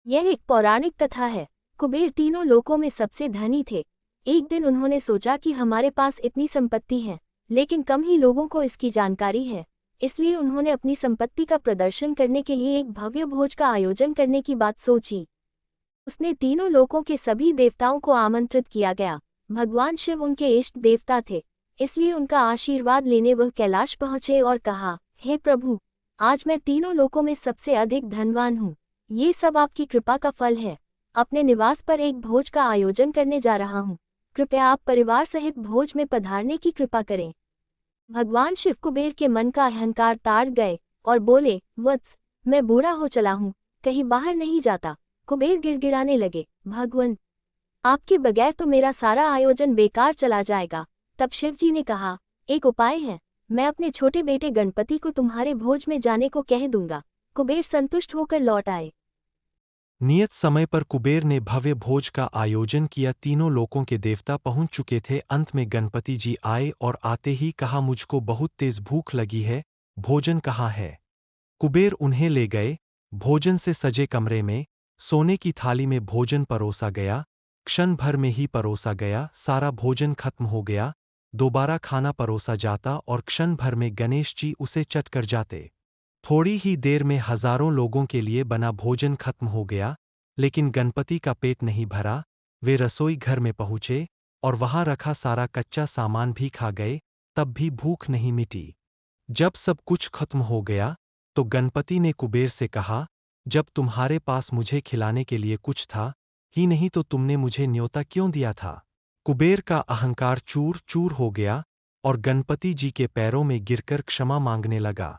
यह एक पौराणिक कथा है। कुबेर तीनों लोकों में सबसे धनी थे। एक दिन उन्होंने सोचा कि हमारे पास इतनी संपत्ति है, लेकिन कम ही लोगों को इसकी जानकारी है। इसलिए उन्होंने अपनी संपत्ति का प्रदर्शन करने के लिए एक भव्य भोज का आयोजन करने की बात सोची। उसने तीनों लोकों के सभी देवताओं को आमंत्रित किया गया। भगवान शिव उनके इष्ट देवता थे, इसलिए उनका आशीर्वाद लेने वह कैलाश पहुंचे और कहा, हे प्रभु, आज मैं तीनों लोकों में सबसे अधिक धनवान हूँ। ये सब आपकी कृपा का फल है। अपने निवास पर एक भोज का आयोजन करने जा रहा हूँ। कृपया आप परिवार सहित भोज में पधारने की कृपा करें। भगवान शिव कुबेर के मन का अहंकार ताड़ गए और बोले, वत्स, मैं बूढ़ा हो चला हूँ, कहीं बाहर नहीं जाता। कुबेर गिड़गिड़ाने लगे, भगवान, आपके बगैर तो मेरा सारा आयोजन बेकार चला जाएगा। तब शिवजी ने कहा, एक उपाय है, मैं अपने छोटे बेटे गणपति को तुम्हारे भोज में जाने को कह दूंगा। कुबेर संतुष्ट होकर लौट आए। नियत समय पर कुबेर ने भव्य भोज का आयोजन किया। तीनों लोकों के देवता पहुंच चुके थे। अंत में गणपति जी आए और आते ही कहा, मुझको बहुत तेज भूख लगी है, भोजन कहाँ है। कुबेर उन्हें ले गए। भोजन से सजे कमरे में सोने की थाली में भोजन परोसा गया। क्षण भर में ही परोसा गया, सारा भोजन खत्म हो गया। दोबारा खाना परोसा जाता और क्षण भर में गणेश जी उसे चट कर जाते। थोड़ी ही देर में हजारों लोगों के लिए बना भोजन खत्म हो गया, लेकिन गणपति का पेट नहीं भरा। वे रसोई घर में पहुंचे और वहां रखा सारा कच्चा सामान भी खा गए, तब भी भूख नहीं मिटी। जब सब कुछ खत्म हो गया तो गणपति ने कुबेर से कहा, जब तुम्हारे पास मुझे खिलाने के लिए कुछ था ही नहीं तो तुमने मुझे न्योता क्यों दिया था। कुबेर का अहंकार चूर चूर हो गया और गणपति जी के पैरों में गिरकर क्षमा मांगने लगा।